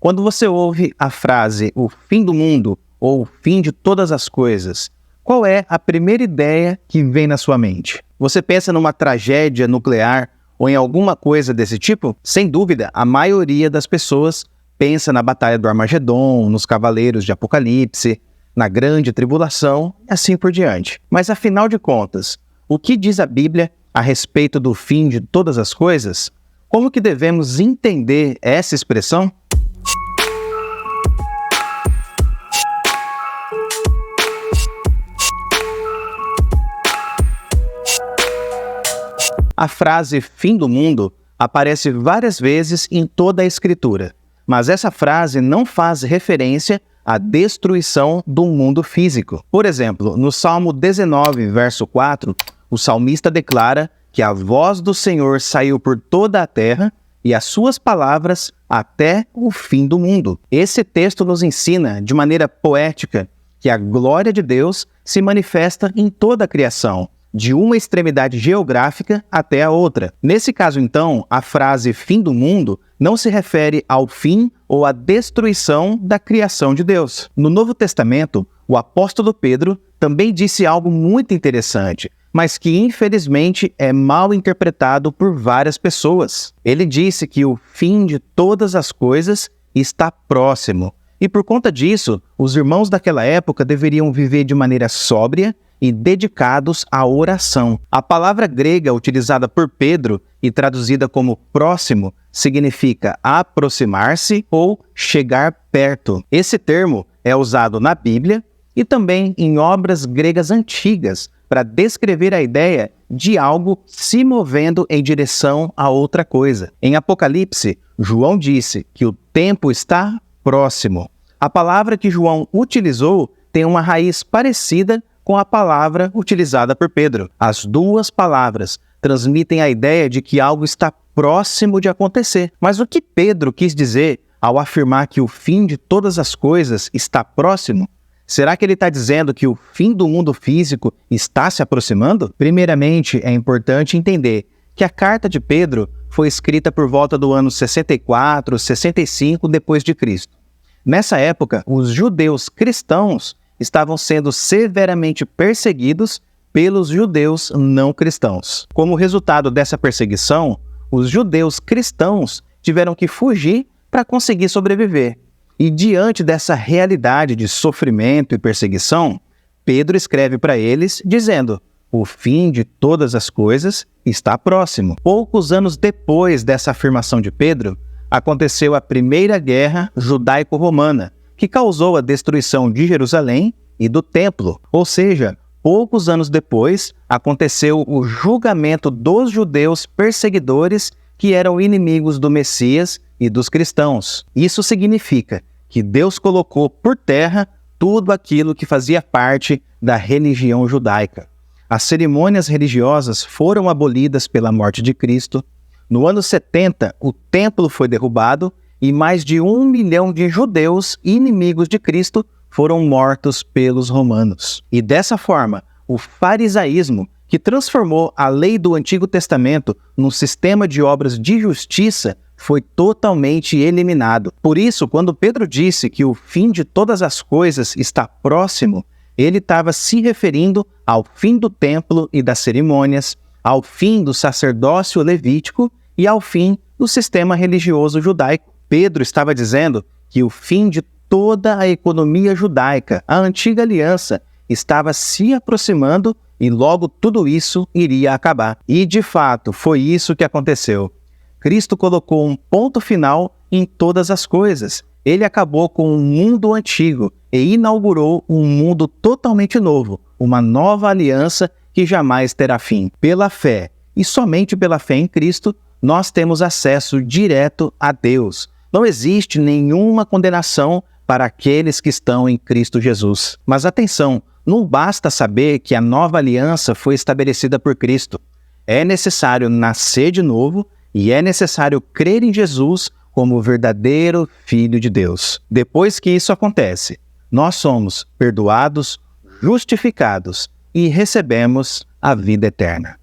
Quando você ouve a frase o fim do mundo ou o fim de todas as coisas, qual é a primeira ideia que vem na sua mente? Você pensa numa tragédia nuclear ou em alguma coisa desse tipo? Sem dúvida, a maioria das pessoas pensa na Batalha do Armagedon, nos Cavaleiros de Apocalipse, na Grande Tribulação e assim por diante. Mas afinal de contas, o que diz a Bíblia a respeito do fim de todas as coisas? Como que devemos entender essa expressão? A frase fim do mundo aparece várias vezes em toda a Escritura, mas essa frase não faz referência à destruição do mundo físico. Por exemplo, no Salmo 19, verso 4, o salmista declara que a voz do Senhor saiu por toda a terra e as suas palavras até o fim do mundo. Esse texto nos ensina, de maneira poética, que a glória de Deus se manifesta em toda a criação, de uma extremidade geográfica até a outra. Nesse caso, então, a frase fim do mundo não se refere ao fim ou à destruição da criação de Deus. No Novo Testamento, o apóstolo Pedro também disse algo muito interessante, mas que infelizmente é mal interpretado por várias pessoas. Ele disse que o fim de todas as coisas está próximo, e por conta disso, os irmãos daquela época deveriam viver de maneira sóbria e dedicados à oração. A palavra grega utilizada por Pedro e traduzida como próximo significa aproximar-se ou chegar perto. Esse termo é usado na Bíblia e também em obras gregas antigas para descrever a ideia de algo se movendo em direção a outra coisa. Em Apocalipse, João disse que o tempo está próximo. A palavra que João utilizou tem uma raiz parecida com a palavra utilizada por Pedro. As duas palavras transmitem a ideia de que algo está próximo de acontecer. Mas o que Pedro quis dizer ao afirmar que o fim de todas as coisas está próximo? Será que ele está dizendo que o fim do mundo físico está se aproximando? Primeiramente, é importante entender que a carta de Pedro foi escrita por volta do ano 64, 65 depois de Cristo. Nessa época, os judeus cristãos estavam sendo severamente perseguidos pelos judeus não cristãos. Como resultado dessa perseguição, os judeus cristãos tiveram que fugir para conseguir sobreviver. E diante dessa realidade de sofrimento e perseguição, Pedro escreve para eles dizendo: o fim de todas as coisas está próximo. Poucos anos depois dessa afirmação de Pedro, aconteceu a Primeira Guerra Judaico-Romana, que causou a destruição de Jerusalém e do templo. Ou seja, poucos anos depois, aconteceu o julgamento dos judeus perseguidores que eram inimigos do Messias e dos cristãos. Isso significa que Deus colocou por terra tudo aquilo que fazia parte da religião judaica. As cerimônias religiosas foram abolidas pela morte de Cristo. No ano 70, o templo foi derrubado e mais de 1 milhão de judeus inimigos de Cristo foram mortos pelos romanos. E dessa forma, o farisaísmo, que transformou a lei do Antigo Testamento num sistema de obras de justiça, foi totalmente eliminado. Por isso, quando Pedro disse que o fim de todas as coisas está próximo, ele estava se referindo ao fim do templo e das cerimônias, ao fim do sacerdócio levítico e ao fim do sistema religioso judaico. Pedro estava dizendo que o fim de toda a economia judaica, a antiga aliança, estava se aproximando e logo tudo isso iria acabar. E de fato, foi isso que aconteceu. Cristo colocou um ponto final em todas as coisas. Ele acabou com o mundo antigo e inaugurou um mundo totalmente novo, uma nova aliança que jamais terá fim. Pela fé, e somente pela fé em Cristo, nós temos acesso direto a Deus. Não existe nenhuma condenação para aqueles que estão em Cristo Jesus. Mas atenção, não basta saber que a nova aliança foi estabelecida por Cristo. É necessário nascer de novo e é necessário crer em Jesus como o verdadeiro Filho de Deus. Depois que isso acontece, nós somos perdoados, justificados e recebemos a vida eterna.